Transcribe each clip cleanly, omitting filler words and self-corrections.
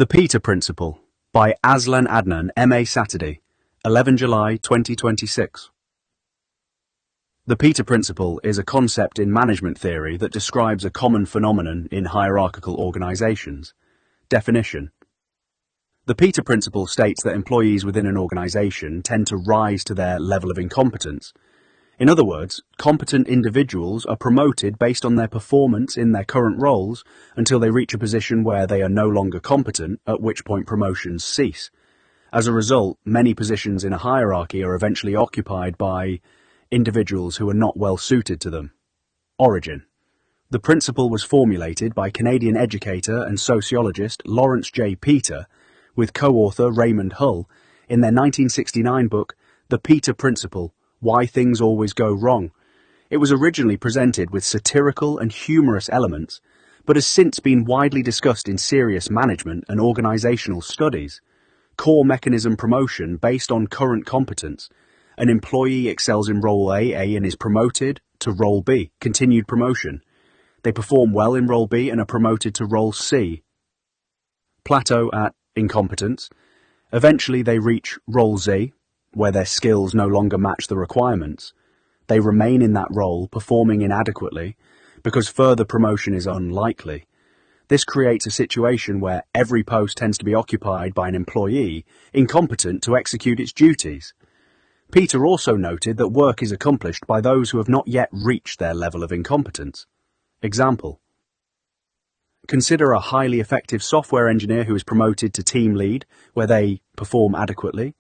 The Peter Principle by Aslan Adnan, M.A. Saturday, 11 July 2026. The Peter Principle is a concept in management theory that describes a common phenomenon in hierarchical organizations. Definition. The Peter Principle states that employees within an organization tend to rise to their level of incompetence. In other words, competent individuals are promoted based on their performance in their current roles until they reach a position where they are no longer competent, at which point promotions cease. As a result, many positions in a hierarchy are eventually occupied by individuals who are not well suited to them. Origin. The principle was formulated by Canadian educator and sociologist Lawrence J. Peter with co-author Raymond Hull in their 1969 book, The Peter Principle, Why Things Always Go Wrong. It was originally presented with satirical and humorous elements, but has since been widely discussed in serious management and organizational studies. Core mechanism promotion based on current competence. An employee excels in role A and is promoted to role B, continued promotion. They perform well in role B and are promoted to role C. Plateau at incompetence. Eventually they reach role Z, where their skills no longer match the requirements. They remain in that role, performing inadequately, because further promotion is unlikely. This creates a situation where every post tends to be occupied by an employee incompetent to execute its duties. Peter also noted that work is accomplished by those who have not yet reached their level of incompetence. Example. Consider a highly effective software engineer who is promoted to team lead, where they perform adequately,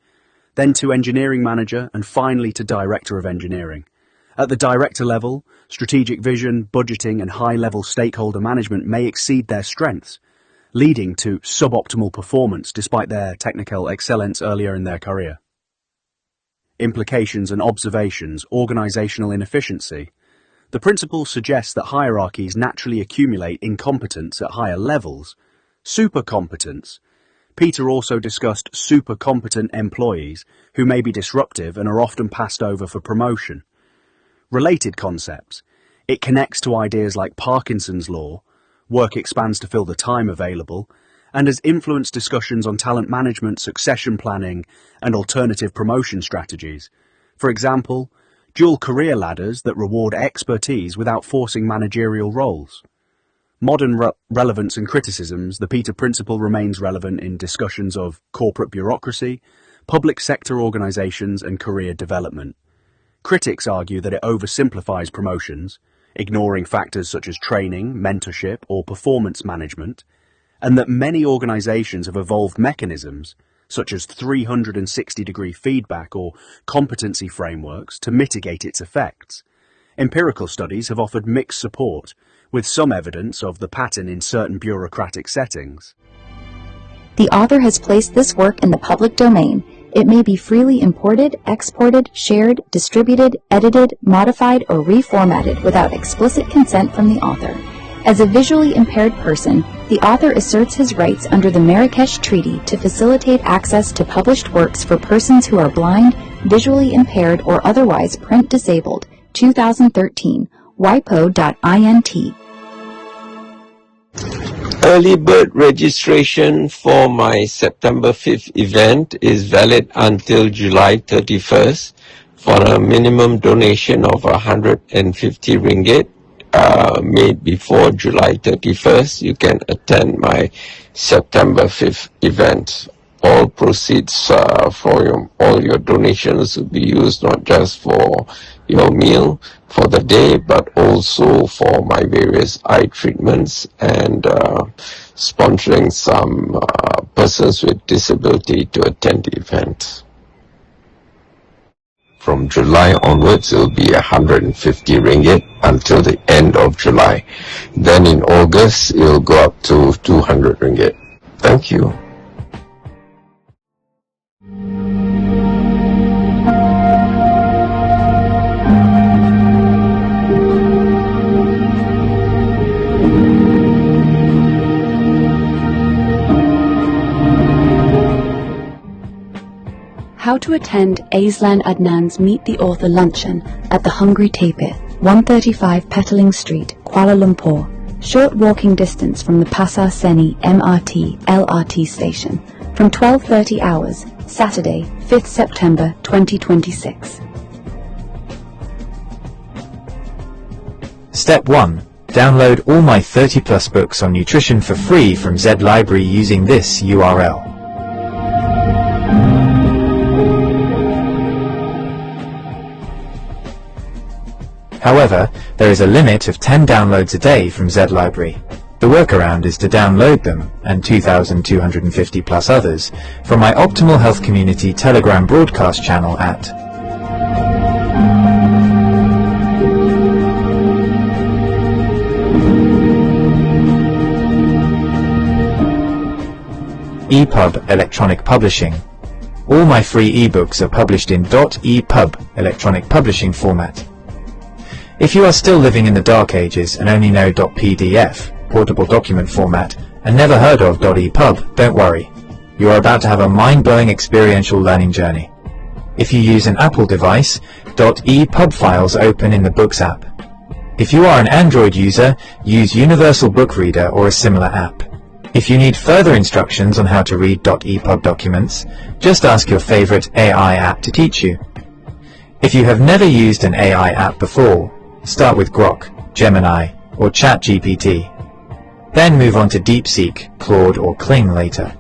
then to engineering manager, and finally to director of engineering. At the director level, strategic vision, budgeting, and high-level stakeholder management may exceed their strengths, leading to suboptimal performance despite their technical excellence earlier in their career. Implications and observations, organizational inefficiency. The principle suggests that hierarchies naturally accumulate incompetence at higher levels. Supercompetence. Peter also discussed super-competent employees who may be disruptive and are often passed over for promotion. Related concepts. It connects to ideas like Parkinson's law, work expands to fill the time available, and has influenced discussions on talent management, succession planning, and alternative promotion strategies. For example, dual career ladders that reward expertise without forcing managerial roles. Modern relevance and criticisms. The Peter Principle remains relevant in discussions of corporate bureaucracy, public sector organizations, and career development. Critics argue that it oversimplifies promotions, ignoring factors such as training, mentorship, or performance management, and that many organizations have evolved mechanisms, such as 360-degree feedback or competency frameworks, to mitigate its effects. Empirical studies have offered mixed support, with some evidence of the pattern in certain bureaucratic settings. The author has placed this work in the public domain. It may be freely imported, exported, shared, distributed, edited, modified, or reformatted without explicit consent from the author. As a visually impaired person, the author asserts his rights under the Marrakesh Treaty to facilitate access to published works for persons who are blind, visually impaired, or otherwise print disabled. 2013, WIPO.int. Early bird registration for my September 5th event is valid until July 31st for a minimum donation of 150 ringgit. Made before July 31st, you can attend my September 5th event. All proceeds for all your donations will be used not just for your meal for the day, but also for my various eye treatments and sponsoring some persons with disability to attend the event. From July onwards, it will be 150 ringgit until the end of July. Then in August, it will go up to 200 ringgit. Thank you. How to attend Aslan Adnan's Meet the Author luncheon at the Hungry Tapir, 135 Petaling Street, Kuala Lumpur, Short walking distance from the Pasar Seni MRT LRT station from 12:30 hours, Saturday, 5th September 2026. Step 1. Download all my 30+ books on nutrition for free from Zed Library using this URL. However, there is a limit of 10 downloads a day from Zed Library. The workaround is to download them, and 2,250 plus others, from my Optimal Health Community Telegram broadcast channel at EPUB Electronic Publishing. All my free ebooks are published in .EPUB electronic publishing format. If you are still living in the dark ages and only know .PDF, portable document format, and never heard of .EPUB, don't worry. You are about to have a mind-blowing experiential learning journey. If you use an Apple device, .EPUB files open in the Books app. If you are an Android user, use Universal Book Reader or a similar app. If you need further instructions on how to read .EPUB documents, just ask your favorite AI app to teach you. If you have never used an AI app before, start with Grok, Gemini, or ChatGPT. Then move on to DeepSeek, Claude, or Kling later.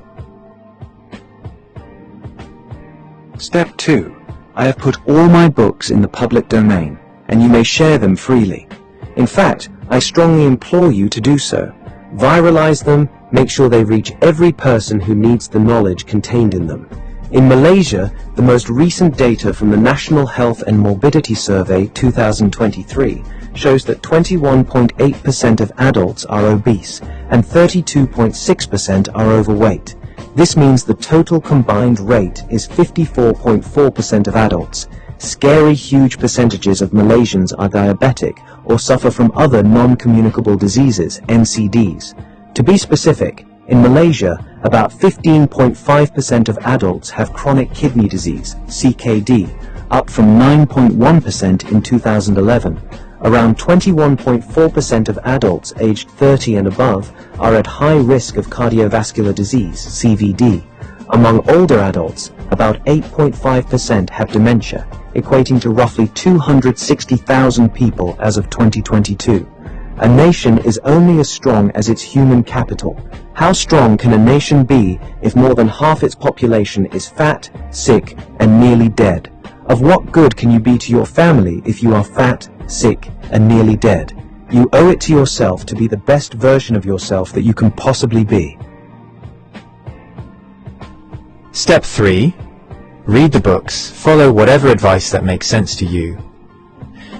Step 2. I have put all my books in the public domain, and you may share them freely. In fact, I strongly implore you to do so. Viralize them, make sure they reach every person who needs the knowledge contained in them. In Malaysia, the most recent data from the National Health and Morbidity Survey 2023 shows that 21.8% of adults are obese and 32.6% are overweight. This means the total combined rate is 54.4% of adults. Scary huge percentages of Malaysians are diabetic or suffer from other non-communicable diseases, NCDs. To be specific, in Malaysia, about 15.5% of adults have chronic kidney disease, CKD, up from 9.1% in 2011. Around 21.4% of adults aged 30 and above are at high risk of cardiovascular disease, CVD. Among older adults, about 8.5% have dementia, equating to roughly 260,000 people as of 2022. A nation is only as strong as its human capital. How strong can a nation be if more than half its population is fat, sick, and nearly dead? Of what good can you be to your family if you are fat, sick, and nearly dead? You owe it to yourself to be the best version of yourself that you can possibly be. Step 3. Read the books, follow whatever advice that makes sense to you.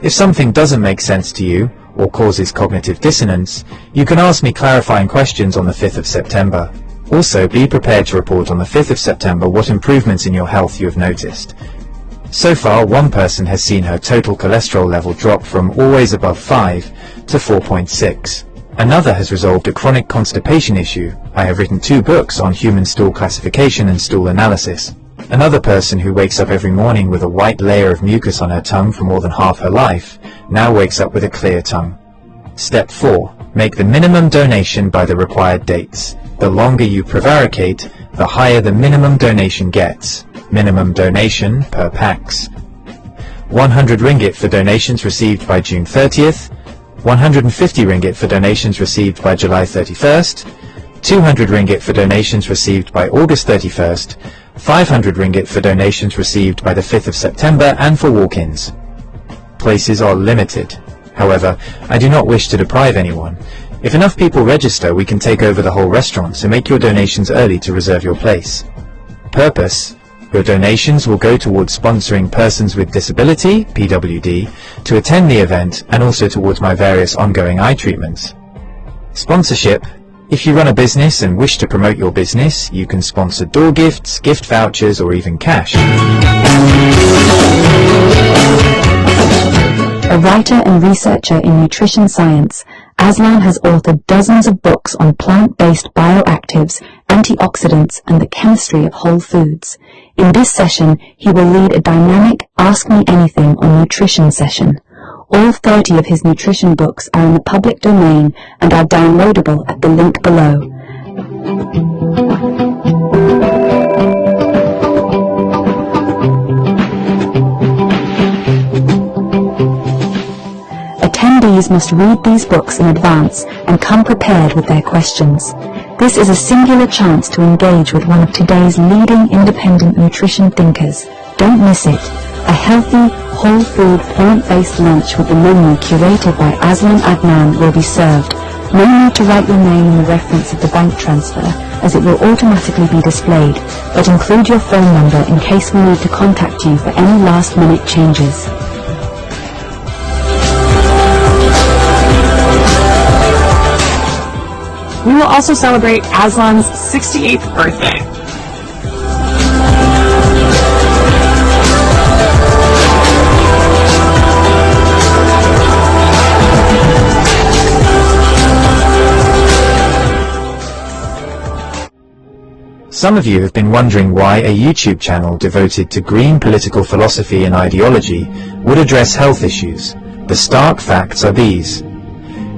If something doesn't make sense to you, or causes cognitive dissonance, you can ask me clarifying questions on the 5th of September. Also, be prepared to report on the 5th of September what improvements in your health you have noticed. So far, one person has seen her total cholesterol level drop from always above 5 to 4.6. Another has resolved a chronic constipation issue. I have written 2 books on human stool classification and stool analysis. Another person who wakes up every morning with a white layer of mucus on her tongue for more than half her life now wakes up with a clear tongue. Step 4. Make the minimum donation by the required dates. The longer you prevaricate, the higher the minimum donation gets. Minimum donation per pax: 100 ringgit for donations received by June 30th, 150 ringgit for donations received by July 31st, 200 ringgit for donations received by August 31st, 500 ringgit for donations received by the 5th of September and for walk-ins. Places are limited. However, I do not wish to deprive anyone. If enough people register, we can take over the whole restaurant, so make your donations early to reserve your place. Purpose: your donations will go towards sponsoring persons with disability, PWD, to attend the event and also towards my various ongoing eye treatments. Sponsorship: if you run a business and wish to promote your business, you can sponsor door gifts, gift vouchers, or even cash. A writer and researcher in nutrition science, Aslan has authored dozens of books on plant-based bioactives, antioxidants, and the chemistry of whole foods. In this session, he will lead a dynamic Ask Me Anything on Nutrition session. All 30 of his nutrition books are in the public domain and are downloadable at the link below. Attendees must read these books in advance and come prepared with their questions. This is a singular chance to engage with one of today's leading independent nutrition thinkers. Don't miss it. A healthy, whole food, plant-based lunch with the menu curated by Aslan Adnan will be served. No need to write your name in the reference of the bank transfer, as it will automatically be displayed, but include your phone number in case we need to contact you for any last-minute changes. We will also celebrate Aslan's 68th birthday. Some of you have been wondering why a YouTube channel devoted to green political philosophy and ideology would address health issues. The stark facts are these.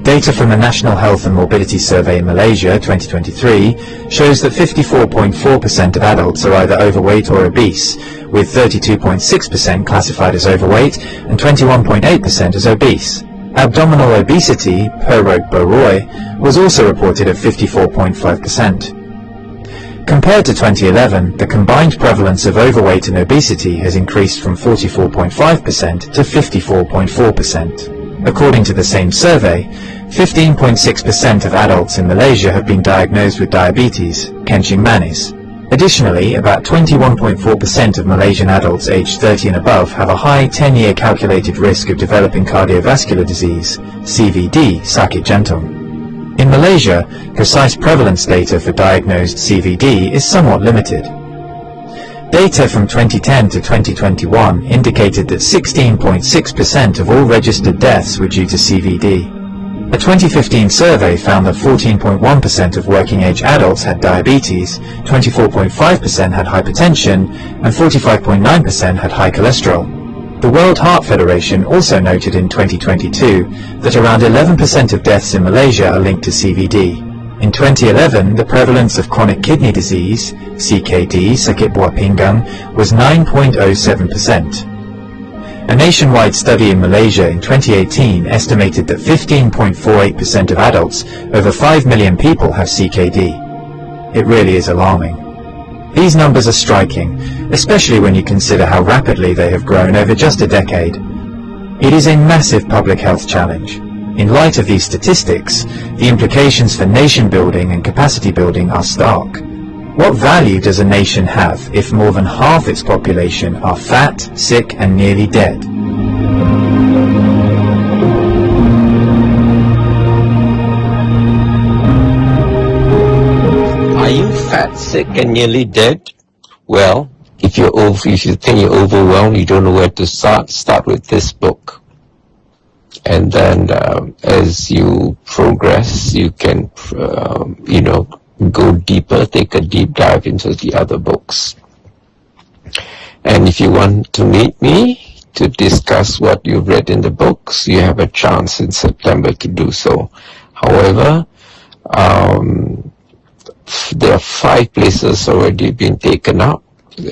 Data from the National Health and Morbidity Survey in Malaysia 2023 shows that 54.4% of adults are either overweight or obese, with 32.6% classified as overweight and 21.8% as obese. Abdominal obesity, per Roque-Boroy, was also reported at 54.5%. Compared to 2011, the combined prevalence of overweight and obesity has increased from 44.5% to 54.4%. According to the same survey, 15.6% of adults in Malaysia have been diagnosed with diabetes, kencing manis. Additionally, about 21.4% of Malaysian adults aged 30 and above have a high 10-year calculated risk of developing cardiovascular disease, CVD, sakit jantung. In Malaysia, precise prevalence data for diagnosed CVD is somewhat limited. Data from 2010 to 2021 indicated that 16.6% of all registered deaths were due to CVD. A 2015 survey found that 14.1% of working-age adults had diabetes, 24.5% had hypertension, and 45.9% had high cholesterol. The World Heart Federation also noted in 2022 that around 11% of deaths in Malaysia are linked to CVD. In 2011, the prevalence of chronic kidney disease, CKD, sakit buah pinggang, was 9.07%. A nationwide study in Malaysia in 2018 estimated that 15.48% of adults, over 5 million people, have CKD. It really is alarming. These numbers are striking, especially when you consider how rapidly they have grown over just a decade. It is a massive public health challenge. In light of these statistics, the implications for nation building and capacity building are stark. What value does a nation have if more than half its population are fat, sick, and nearly dead? Are you fat, sick, and nearly dead? Well, if you think you're overwhelmed, you don't know where to start with this book. And then as you progress, you can, go deeper, take a deep dive into the other books. And if you want to meet me to discuss what you've read in the books, you have a chance in September to do so. However, there are 5 places already been taken up,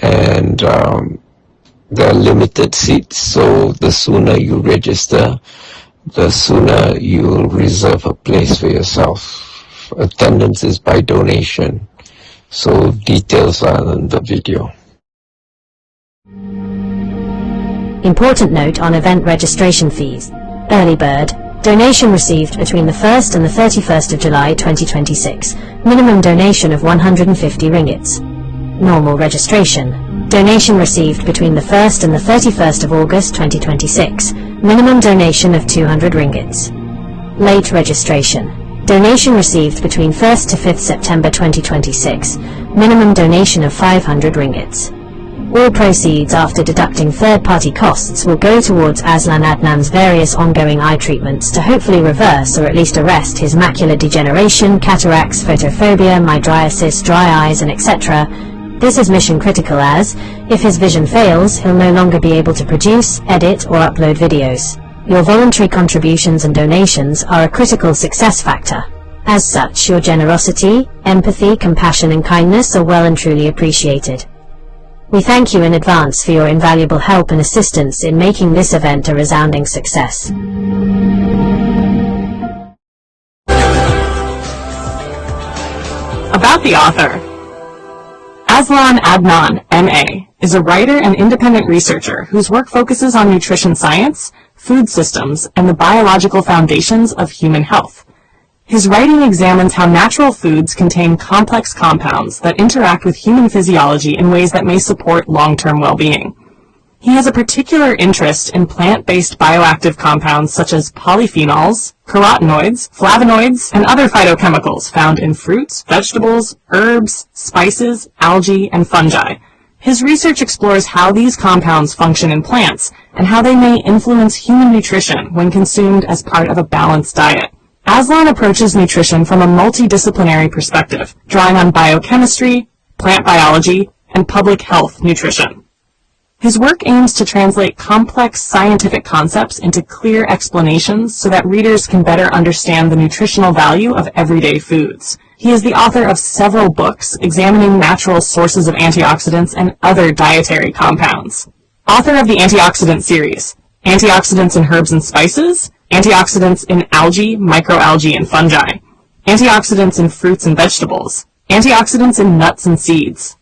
and there are limited seats, so the sooner you register, the sooner you reserve a place for yourself. Attendance is by donation, so details are in the video. Important note on event registration fees. Early bird. Donation received between the 1st and the 31st of July 2026. Minimum donation of 150 ringgits. Normal registration. Donation received between the 1st and the 31st of August 2026. Minimum donation of 200 ringgits. Late registration. Donation received between 1st to 5th September 2026. Minimum donation of 500 ringgits. All proceeds after deducting third-party costs will go towards Aslan Adnan's various ongoing eye treatments to hopefully reverse or at least arrest his macular degeneration, cataracts, photophobia, mydriasis, dry eyes, and etc. This is mission critical as, if his vision fails, he'll no longer be able to produce, edit, or upload videos. Your voluntary contributions and donations are a critical success factor. As such, your generosity, empathy, compassion and kindness are well and truly appreciated. We thank you in advance for your invaluable help and assistance in making this event a resounding success. About the author. Aslan Adnan, M.A., is a writer and independent researcher whose work focuses on nutrition science, food systems, and the biological foundations of human health. His writing examines how natural foods contain complex compounds that interact with human physiology in ways that may support long-term well-being. He has a particular interest in plant-based bioactive compounds such as polyphenols, carotenoids, flavonoids, and other phytochemicals found in fruits, vegetables, herbs, spices, algae, and fungi. His research explores how these compounds function in plants and how they may influence human nutrition when consumed as part of a balanced diet. Aslan approaches nutrition from a multidisciplinary perspective, drawing on biochemistry, plant biology, and public health nutrition. His work aims to translate complex scientific concepts into clear explanations so that readers can better understand the nutritional value of everyday foods. He is the author of several books examining natural sources of antioxidants and other dietary compounds. Author of the Antioxidant series, Antioxidants in Herbs and Spices, Antioxidants in Algae, Microalgae, and Fungi, Antioxidants in Fruits and Vegetables, Antioxidants in Nuts and Seeds,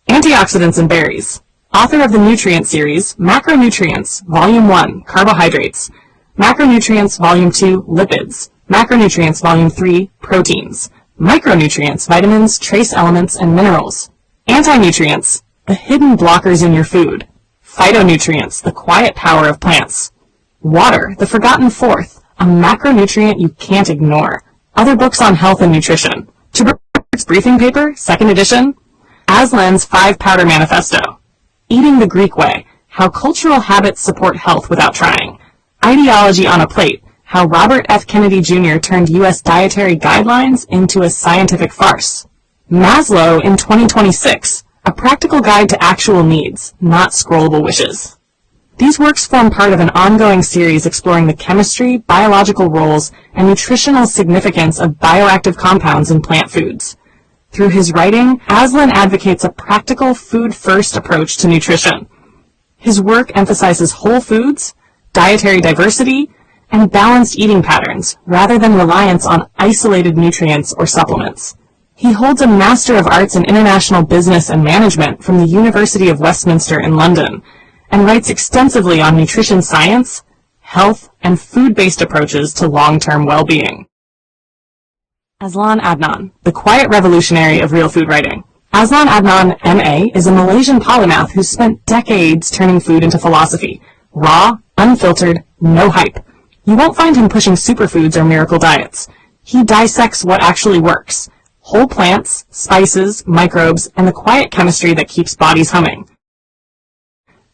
Antioxidants in Berries. Author of the Nutrient series, Macronutrients, Volume 1, Carbohydrates, Macronutrients, Volume 2, Lipids, Macronutrients, Volume 3, Proteins, Micronutrients, Vitamins, Trace Elements, and Minerals, Anti-nutrients, the hidden blockers in your food, Phytonutrients, the quiet power of plants, Water, the forgotten fourth, a macronutrient you can't ignore, other books on health and nutrition, Tuber's Briefing Paper, 2nd edition, Aslan's 5-Powder Manifesto, Eating the Greek Way, How Cultural Habits Support Health Without Trying, Ideology on a Plate, How Robert F. Kennedy Jr. Turned U.S. Dietary Guidelines into a Scientific Farce, Maslow in 2026, A Practical Guide to Actual Needs, Not Scrollable Wishes. These works form part of an ongoing series exploring the chemistry, biological roles, and nutritional significance of bioactive compounds in plant foods. Through his writing, Aslan advocates a practical food-first approach to nutrition. His work emphasizes whole foods, dietary diversity, and balanced eating patterns, rather than reliance on isolated nutrients or supplements. He holds a Master of Arts in International Business and Management from the University of Westminster in London, and writes extensively on nutrition science, health, and food-based approaches to long-term well-being. Aslan Adnan, the quiet revolutionary of real food writing. Aslan Adnan, M.A., is a Malaysian polymath who spent decades turning food into philosophy. Raw, unfiltered, no hype. You won't find him pushing superfoods or miracle diets. He dissects what actually works. Whole plants, spices, microbes, and the quiet chemistry that keeps bodies humming.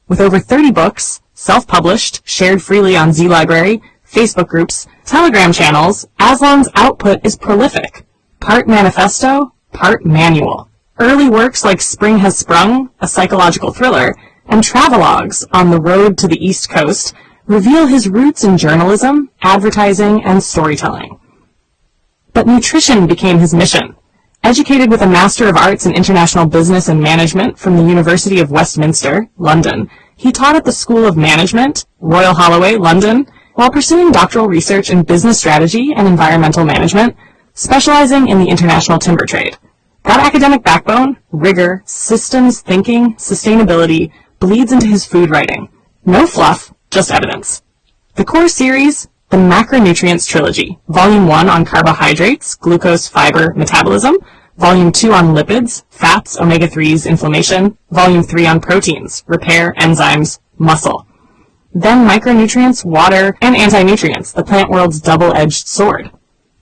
With over 30 books, self-published, shared freely on Z-Library, Facebook groups, Telegram channels, Aslan's output is prolific. Part manifesto, part manual. Early works like Spring Has Sprung, a psychological thriller, and travelogues on the road to the East Coast reveal his roots in journalism, advertising, and storytelling. But nutrition became his mission. Educated with a Master of Arts in International Business and Management from the University of Westminster, London, he taught at the School of Management, Royal Holloway, London, while pursuing doctoral research in business strategy and environmental management, specializing in the international timber trade. That academic backbone, rigor, systems thinking, sustainability, bleeds into his food writing. No fluff, just evidence. The core series, the Macronutrients Trilogy, Volume 1 on carbohydrates, glucose, fiber, metabolism, Volume 2 on lipids, fats, omega-3s, inflammation, Volume 3 on proteins, repair, enzymes, muscle. Then micronutrients, water, and anti-nutrients, the plant world's double-edged sword.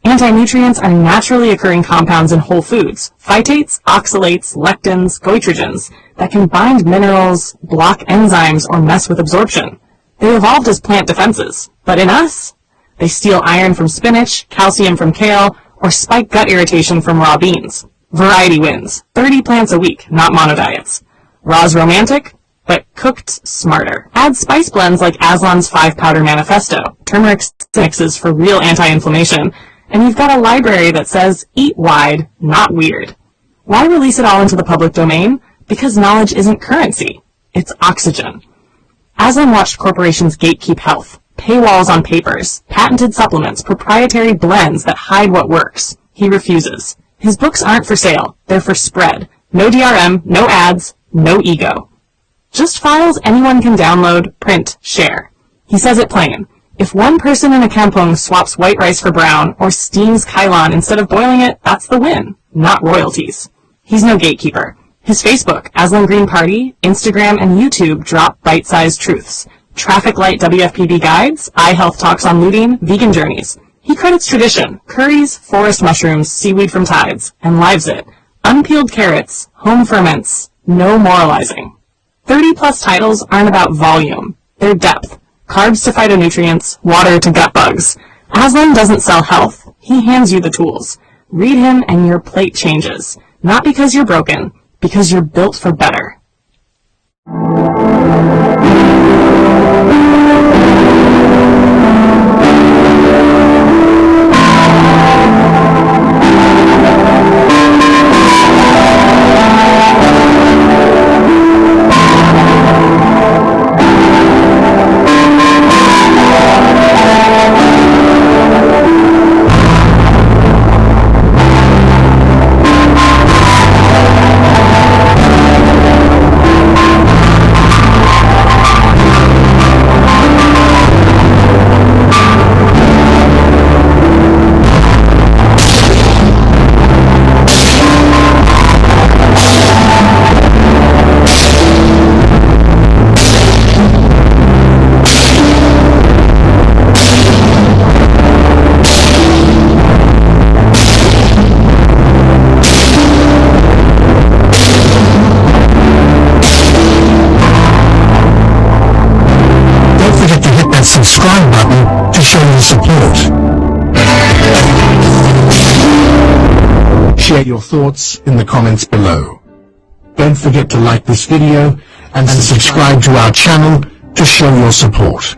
Anti-nutrients are naturally occurring compounds in whole foods, phytates, oxalates, lectins, goitrogens, that can bind minerals, block enzymes, or mess with absorption. They evolved as plant defenses, but in us, they steal iron from spinach, calcium from kale, or spike gut irritation from raw beans. Variety wins. 30 plants a week, not monodiets. Raw's romantic, but cooked smarter. Add spice blends like Aslan's 5-powder manifesto, turmeric mixes for real anti-inflammation, and you've got a library that says, eat wide, not weird. Why release it all into the public domain? Because knowledge isn't currency. It's oxygen. Aslan watched corporations gatekeep health, paywalls on papers, patented supplements, proprietary blends that hide what works. He refuses. His books aren't for sale. They're for spread. No DRM, no ads, no ego. Just files anyone can download, print, share. He says it plain. If one person in a kampong swaps white rice for brown or steams kailan instead of boiling it, that's the win, not royalties. He's no gatekeeper. His Facebook, Aslan Green Party, Instagram, and YouTube drop bite-sized truths. Traffic light WFPB guides, eye health talks on looting, vegan journeys. He credits tradition, curries, forest mushrooms, seaweed from tides, and lives it. Unpeeled carrots, home ferments, no moralizing. 30-plus titles aren't about volume. They're depth. Carbs to phytonutrients, water to gut bugs. Aslan doesn't sell health. He hands you the tools. Read him and your plate changes. Not because you're broken, because you're built for better. Subscribe button to show your support. Share your thoughts in the comments below. Don't forget to like this video and subscribe to our channel to show your support.